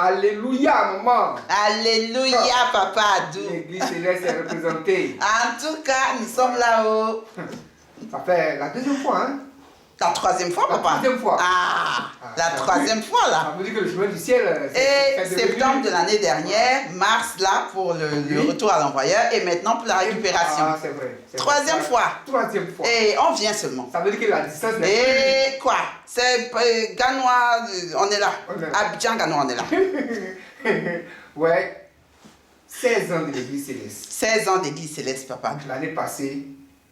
Alléluia, maman. Alléluia, Papa Adou. L'église céleste est représentée. En tout cas, nous sommes là-haut. Ça fait la deuxième fois, hein? La troisième fois, La papa? troisième fois. La troisième fois, là. Ça veut dire que le chemin du ciel, Et septembre de l'année dernière, mars, là, pour le retour à l'envoyeur, et maintenant pour la récupération. C'est vrai. Troisième fois. Troisième fois. Et on vient seulement. Ça veut dire que la distance n'est Et quoi? C'est Ganois, on est là. Abidjan, Ganois, on est là. Ouais. 16 ans de l'église céleste. 16 ans d'église céleste, papa. L'année passée,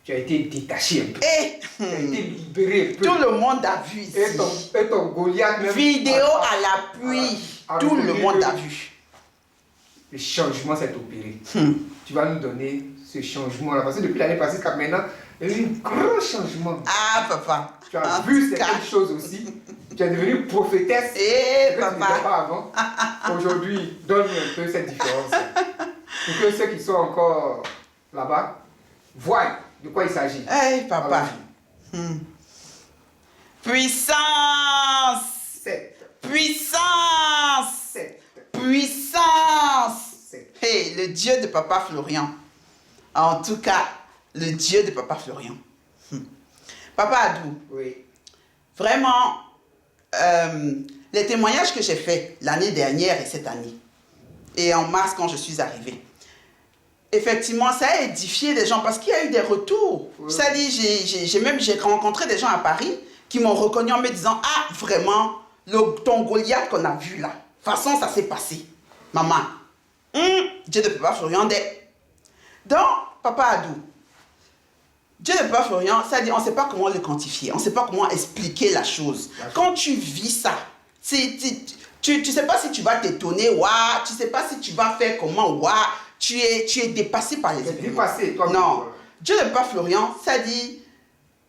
tu as été détaché un peu. Et tu as été libéré un peu. tout le monde a vu ici. Et ton Goliath même. Vidéo à l'appui. Tout le monde a vu. Le changement s'est opéré. Tu vas nous donner ce changement-là. Parce que depuis l'année passée jusqu'à maintenant, il y a eu un grand changement. Ah, papa. Tu as vu certaines choses aussi. Tu es devenue prophétesse. Eh, papa. Tu n'étais pas avant. Aujourd'hui, donne-nous un peu cette différence. Pour que ceux qui sont encore là-bas voient de quoi il s'agit. Eh, papa. Puissance. 7. Puissance. 7. Puissance. 7. Hey, le Dieu de Papa Florian. En tout cas, le Dieu de Papa Florian. Papa Adou. Oui. Vraiment, les témoignages que j'ai faits l'année dernière et cette année, et en mars quand je suis arrivée, effectivement, ça a édifié les gens parce qu'il y a eu des retours. Oui. C'est-à-dire, j'ai rencontré des gens à Paris qui m'ont reconnu en me disant, ah, vraiment, ton Goliath qu'on a vu là, de toute façon, ça s'est passé. Maman, Dieu de Papa Florian, donc, Papa Adou, Dieu de Papa Florian, c'est-à-dire, on ne sait pas comment le quantifier, on ne sait pas comment expliquer la chose. Quand tu vis ça, tu ne sais pas si tu vas t'étonner, tu ne sais pas si tu vas faire comment, tu es dépassé par les événements. Dépassé, toi. Non. Dieu de Papa Florian, ça dit,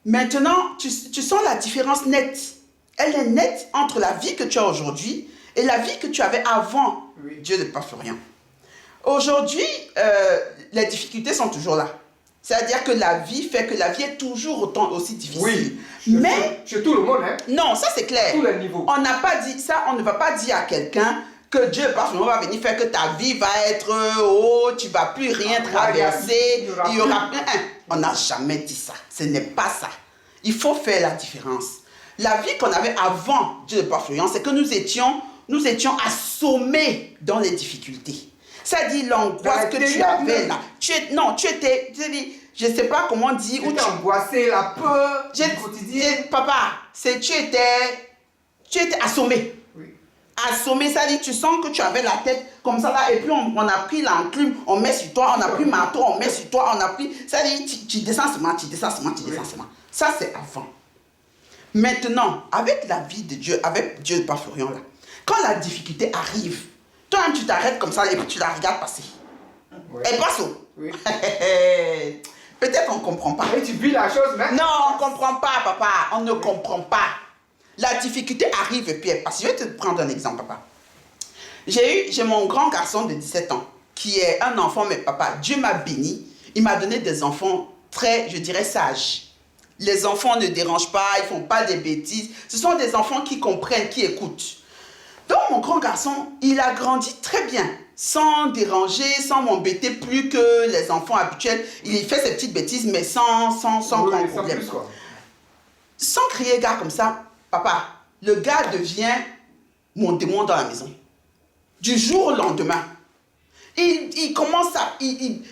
maintenant, tu sens la différence nette. Elle est nette entre la vie que tu as aujourd'hui et la vie que tu avais avant Dieu de Papa Florian. Aujourd'hui, les difficultés sont toujours là. C'est-à-dire que la vie fait que la vie est toujours aussi difficile. Oui, mais chez tout le monde, hein? Non, ça c'est clair. À tous les niveaux. On n'a pas dit ça, on ne va pas dire à quelqu'un que Dieu va venir faire que ta vie va être tu ne vas plus rien traverser, il y aura plein. On n'a jamais dit ça. Ce n'est pas ça. Il faut faire la différence. La vie qu'on avait avant Dieu de Papa Florian, c'est que nous étions assommés dans les difficultés. Ça dit l'angoisse que tu avais là. Tu étais, je ne sais pas comment dire. Tu étais angoissé, la peur du quotidien. Papa, tu étais assommé. Oui. Assommé, ça dit, tu sens que tu avais la tête comme ça là, et puis on a pris l'enclume, on met sur toi, on a pris marteau, on met sur toi, on a pris. Ça dit, tu descends seulement, tu descends seulement. Ça c'est avant. Maintenant, avec la vie de Dieu, avec Dieu de Papa Florian là, quand la difficulté arrive, toi-même tu t'arrêtes comme ça et puis tu la regardes passer. Oui. Elle passe où? Oui. Peut-être qu'on ne comprend pas. Et tu vis la chose maintenant? Non, on ne comprend pas, papa. On ne comprend pas. La difficulté arrive et puis elle passe. Je vais te prendre un exemple, papa. J'ai mon grand garçon de 17 ans qui est un enfant, mais papa, Dieu m'a béni. Il m'a donné des enfants très, je dirais, sages. Les enfants ne dérangent pas, ils ne font pas des bêtises. Ce sont des enfants qui comprennent, qui écoutent. Donc, mon grand garçon, il a grandi très bien, sans déranger, sans m'embêter plus que les enfants habituels. Il fait ses petites bêtises, mais sans grand problème. Plus, quoi. Sans crier gars comme ça, papa, le gars devient mon démon dans la maison. Du jour au lendemain. Il commence à... Il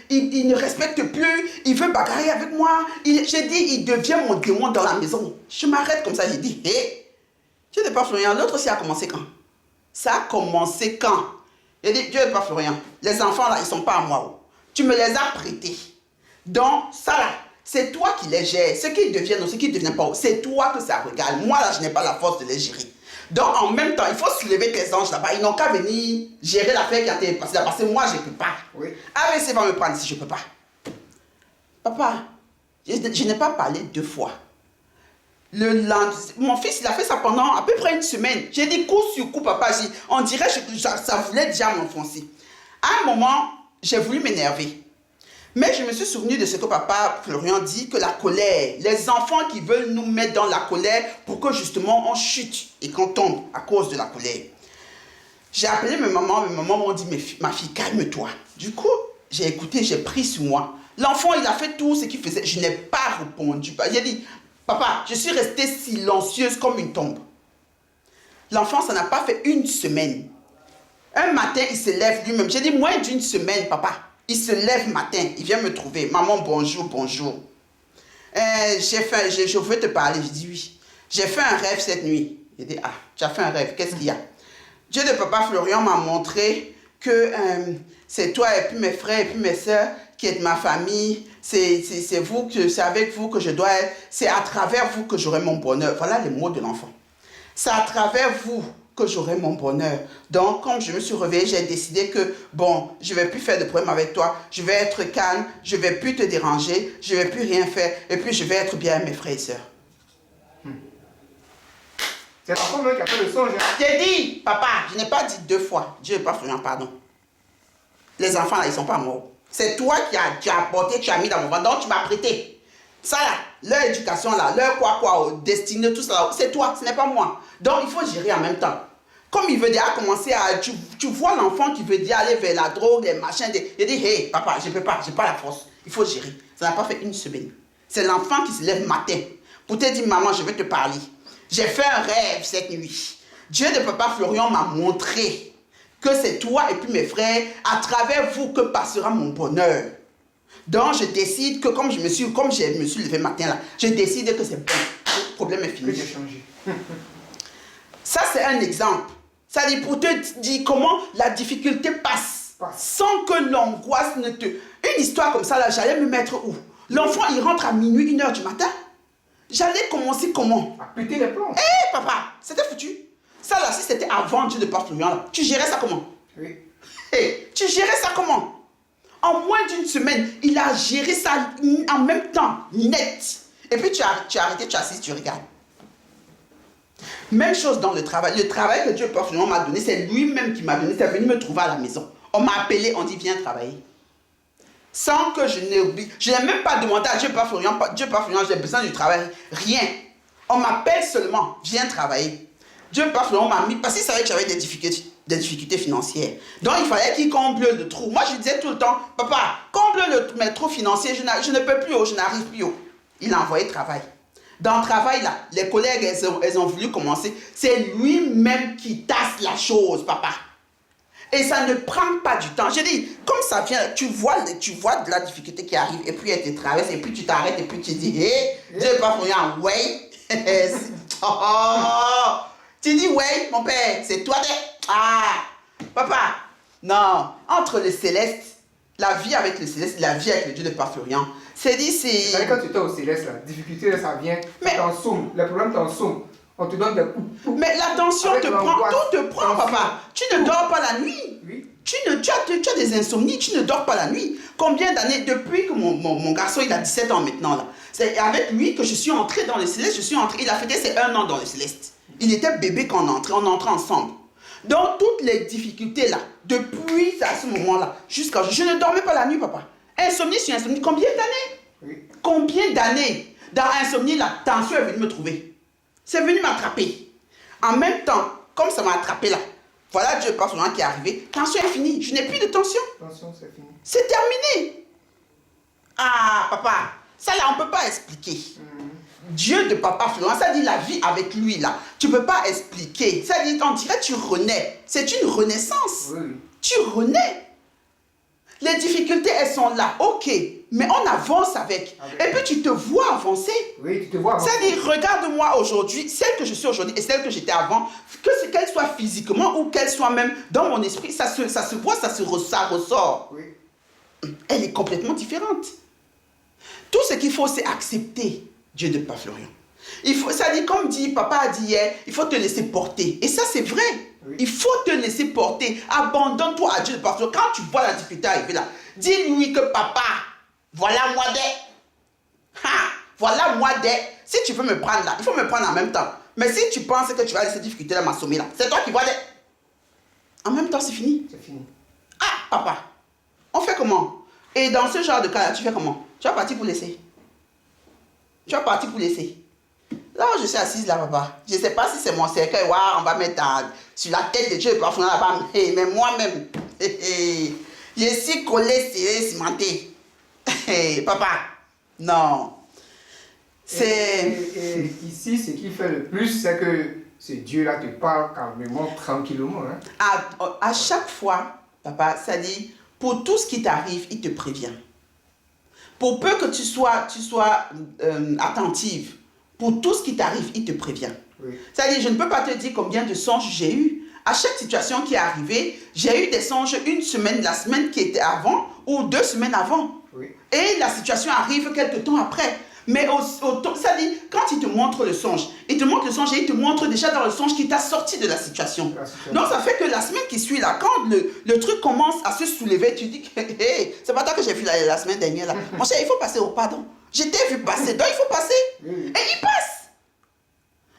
ne respecte plus, il veut bagarrer avec moi. J'ai dit, il devient mon démon dans la maison. Je m'arrête comme ça, j'ai dit, hé, Dieu n'est pas Florian, l'autre aussi a commencé quand? Ça a commencé quand? J'ai dit, Dieu n'est pas Florian, les enfants là, ils ne sont pas à moi. Tu me les as prêtés. Donc, ça là, c'est toi qui les gères. Ce qu'ils deviennent ou ce qu'ils ne deviennent pas, c'est toi que ça regarde. Moi là, je n'ai pas la force de les gérer. Donc, en même temps, il faut soulever tes anges là-bas. Ils n'ont qu'à venir gérer l'affaire qui a été passée là. Parce que moi, je ne peux pas. Oui. AVC va me prendre si je ne peux pas. Papa, je n'ai pas parlé 2 fois. Mon fils, il a fait ça pendant à peu près 1 semaine. J'ai dit coup sur coup, papa. On dirait que ça voulait déjà m'enfoncer. À un moment, j'ai voulu m'énerver. Mais je me suis souvenu de ce que papa Florian dit, que la colère, les enfants qui veulent nous mettre dans la colère pour que justement on chute et qu'on tombe à cause de la colère. J'ai appelé mes mamans m'ont dit, ma fille, calme-toi. Du coup, j'ai écouté, j'ai pris sur moi. L'enfant, il a fait tout ce qu'il faisait. Je n'ai pas répondu. J'ai dit, papa, je suis restée silencieuse comme une tombe. L'enfant, ça n'a pas fait une semaine. Un matin, il se lève lui-même. J'ai dit, moins d'une semaine, papa. Il se lève matin, il vient me trouver. Maman, bonjour, bonjour. Je veux te parler. Je dis oui. J'ai fait un rêve cette nuit. Il dit, ah, tu as fait un rêve, qu'est-ce qu'il y a? Dieu de papa Florian m'a montré que c'est toi et puis mes frères et puis mes soeurs qui êtes ma famille. C'est avec vous que je dois être. C'est à travers vous que j'aurai mon bonheur. Voilà les mots de l'enfant. C'est à travers vous que j'aurai mon bonheur. Donc, comme je me suis réveillée, j'ai décidé que, bon, je ne vais plus faire de problème avec toi. Je vais être calme. Je ne vais plus te déranger. Je ne vais plus rien faire. Et puis, je vais être bien avec mes frères et sœurs. C'est l'enfant même qui a fait le songe. J'ai dit, papa, je n'ai pas dit 2 fois. Dieu n'est pas Florian, pardon. Les enfants, là, ils ne sont pas morts. C'est toi qui as apporté, tu as mis dans mon ventre. Donc, tu m'as prêté. Ça, là, leur éducation, là, leur destinée, tout ça, là, c'est toi, ce n'est pas moi. Donc, il faut gérer en même temps. Comme il veut déjà commencer à... Tu vois l'enfant qui veut dire aller vers la drogue, les machins. Il dit, hey, papa, je ne peux pas, je n'ai pas la force. Il faut gérer. Ça n'a pas fait une semaine. C'est l'enfant qui se lève matin pour te dire, maman, je vais te parler. J'ai fait un rêve cette nuit. Dieu de papa Florian m'a montré que c'est toi et puis mes frères, à travers vous que passera mon bonheur. Donc je décide que comme je me suis levé matin là, je décide que c'est bon. Le problème est fini. Que j'ai changé. Ça c'est un exemple. Ça dit pour te dire comment la difficulté passe. Sans que l'angoisse ne te... Une histoire comme ça là, j'allais me mettre où? L'enfant il rentre à minuit, 1h du matin. J'allais commencer comment? À péter les plombs. Hé papa, c'était foutu. Ça là, si c'était avant Dieu de papa Florian là, tu gérais ça comment? Oui. Hey, tu gérais ça comment? En moins d'une semaine, il a géré ça en même temps, net. Et puis tu as arrêté, tu as assis, tu regardes. Même chose dans le travail. Le travail que Dieu de papa Florian m'a donné, c'est lui-même qui m'a donné. C'est venu me trouver à la maison. On m'a appelé, on dit viens travailler. Sans que je n'ai oublié. Je n'ai même pas demandé à Dieu par Florian, j'ai besoin du travail. Rien. On m'appelle seulement, viens travailler. Dieu par Florian m'a mis, parce qu'il savait que j'avais des difficultés financières. Donc il fallait qu'il comble le trou. Moi je disais tout le temps, papa, comble mes trous financiers, je ne peux plus, je n'arrive plus. Il a envoyé travail. Dans le travail là, les collègues, elles ont voulu commencer. C'est lui-même qui tasse la chose, papa. Et ça ne prend pas du temps. Je dis, comme ça vient, tu vois de la difficulté qui arrive, et puis elle te traverse, et puis tu t'arrêtes, et puis tu dis, hé, Dieu n'est pas pour rien, ouais. Oh, tu dis, ouais, mon père, c'est toi. Ah, papa, non, entre le céleste, la vie avec le céleste, la vie avec le Dieu de Père Florian, c'est dit, c'est... Quand tu étais au céleste, la difficulté, ça vient, t'en sommes, le problème t'en sommes. On te donne des coups. Mais l'attention te prend, tout te prend, papa. Tu ne dors pas la nuit. Oui. Tu as des insomnies, tu ne dors pas la nuit. Combien d'années, depuis que mon garçon, il a 17 ans maintenant, là, c'est avec lui que je suis entrée dans le céleste, il a fêté ses 1 an dans le céleste. Il était bébé quand on entrait ensemble. Donc, toutes les difficultés, là, depuis à ce moment-là, jusqu'à... Je ne dormais pas la nuit, papa. Insomnie sur insomnie, combien d'années? Oui. Combien d'années? Dans insomnie, la tension est venue me trouver. C'est venu m'attraper. En même temps, comme ça m'a attrapé là, voilà Dieu par son qui est arrivé, tension est finie. Je n'ai plus de tension. Tension, c'est fini. C'est terminé. Ah, papa, ça là, on ne peut pas expliquer. Dieu de papa Florent, ça dit la vie avec lui là. Tu ne peux pas expliquer. Ça dit, on dirait tu renais. C'est une renaissance. Oui. Tu renais. Les difficultés, elles sont là, ok, mais on avance avec. Et puis tu te vois avancer. Oui, tu te vois avancer. C'est-à-dire, regarde-moi aujourd'hui, celle que je suis aujourd'hui et celle que j'étais avant, qu'elle soit physiquement ou qu'elle soit même dans mon esprit, ça se voit, ça ressort. Oui. Elle est complètement différente. Tout ce qu'il faut, c'est accepter Dieu de Père Florian. Ça dit, comme dit, papa a dit hier, il faut te laisser porter. Et ça, c'est vrai. Oui. Il faut te laisser porter. Abandonne-toi à Dieu de Père Florian. Quand tu vois la difficulté arriver là, dis-lui que papa, voilà moi voilà moi si tu veux me prendre là, il faut me prendre en même temps. Mais si tu penses que tu vas laisser difficulté là m'assommer là, c'est toi qui vois en même temps, c'est fini. C'est fini. Ah, papa, on fait comment? Et dans ce genre de cas là, tu fais comment? Tu vas partir pour laisser. Tu vas partir pour laisser. Là où je suis assise là, papa, je ne sais pas si c'est mon cercueil, on va mettre sur la tête de Dieu le parfum là-bas, mais moi-même, je suis collé, serré, cimenté. Papa, non. Et ici, ce qui fait le plus, c'est que ce Dieu-là te parle calmement, tranquillement. Hein? À chaque fois, papa, ça dit, pour tout ce qui t'arrive, il te prévient. Pour peu que tu sois attentive, pour tout ce qui t'arrive, il te prévient. Oui. Ça dit, je ne peux pas te dire combien de songes j'ai eu. À chaque situation qui est arrivée, j'ai eu des songes une semaine, la semaine qui était avant, ou 2 semaines avant. Oui. Et la situation arrive quelques temps après. Mais ça dit, quand il te montre le songe, il te montre le songe et il te montre déjà dans le songe qu'il t'a sorti de la situation. Donc ça fait que la semaine qui suit là, quand le truc commence à se soulever, tu dis que hey, c'est pas toi que j'ai vu la semaine dernière là. Mon cher, il faut passer au pardon. Je t'ai vu passer, donc il faut passer. Oui. Et il passe.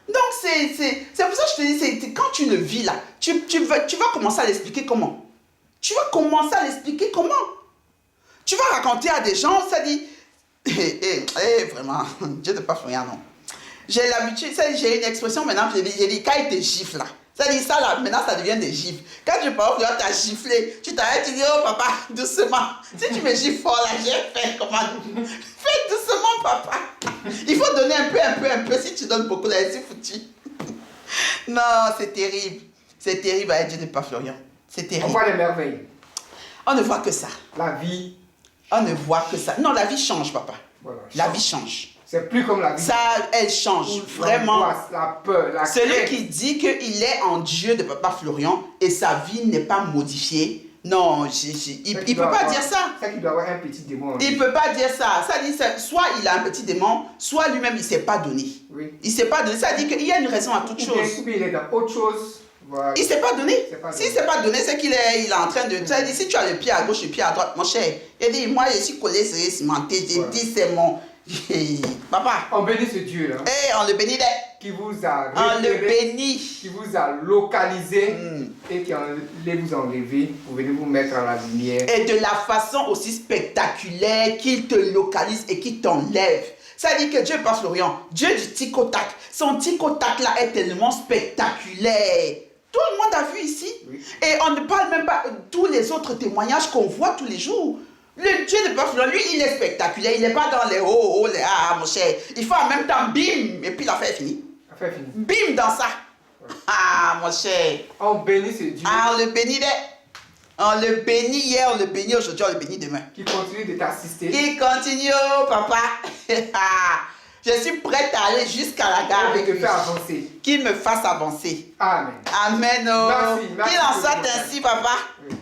Donc c'est pour ça que je te dis, quand tu le vis là, tu vas commencer à l'expliquer comment. Tu vas commencer à l'expliquer comment. Tu vas raconter à des gens, ça dit... vraiment, Dieu ne pas rien, non. J'ai l'habitude, j'ai une expression maintenant, j'ai dit, quand il te gifle là, ça dit ça là, maintenant ça devient des gifles. Quand tu parles, tu t'as giflé, tu t'arrêtes, tu dis, oh papa, doucement. Si tu me gifles fort là, j'ai fait comment? Fais doucement, papa. Il faut donner un peu. Si tu donnes beaucoup là, c'est foutu. Non, c'est terrible. C'est terrible avec Dieu de pas Florian. C'est terrible. On voit les merveilles. On ne voit que ça. La vie. On ne voit que ça. Non, la vie change, papa. Voilà, la vie change. C'est plus comme la vie. Ça, elle change. Vraiment. La peur, la Celui crainte. qui dit qu'il est en Dieu de papa Florian et sa vie n'est pas modifiée. Non, il ne peut pas dire ça. C'est qu'il doit avoir un petit démon. Il ne peut pas dire ça. Ça dit, soit il a un petit démon, soit lui-même il ne s'est pas donné. Oui. Il ne s'est pas donné. Ça dit qu'il y a une raison à toute chose. Ou bien il est dans autre chose. Voilà. Il ne s'est pas donné. S'il ne donné. s'est pas donné, c'est qu'il est en train de... Ça dit, si tu as le pied à gauche, le pied à droite, mon cher, il dit, moi je suis collé, c'est cimenté. J'ai dit, c'est mon... Papa. On bénit ce Dieu là. Eh, on le bénit. Qui vous a On le repéré, bénit. qui vous a localisé et qui allait vous enlever pour venir vous mettre à la lumière. Et de la façon aussi spectaculaire qu'il te localise et qu'il t'enlève. Ça dit que Dieu pas Florian, Dieu du tic-au-tac. Son tic-au-tac là est tellement spectaculaire. Tout le monde a vu ici. Oui. Et on ne parle même pas de tous les autres témoignages qu'on voit tous les jours. Le Dieu de Père Florian, lui, il est spectaculaire. Il n'est pas dans les oh, les ah, mon cher. Il fait en même temps bim, et puis l'affaire est finie. L'affaire est finie. Bim dans ça. Ouais. Ah, mon cher. On bénit ce Dieu. Ah, on le bénit. On le bénit hier, on le bénit aujourd'hui, on le bénit demain. Qui continue de t'assister. Qui continue, papa. Je suis prête à aller jusqu'à la gare avec lui. Avancer. Qu'il me fasse avancer. Amen. Amen. Oh. Merci. Qu'il en sorte ainsi, papa. Oui.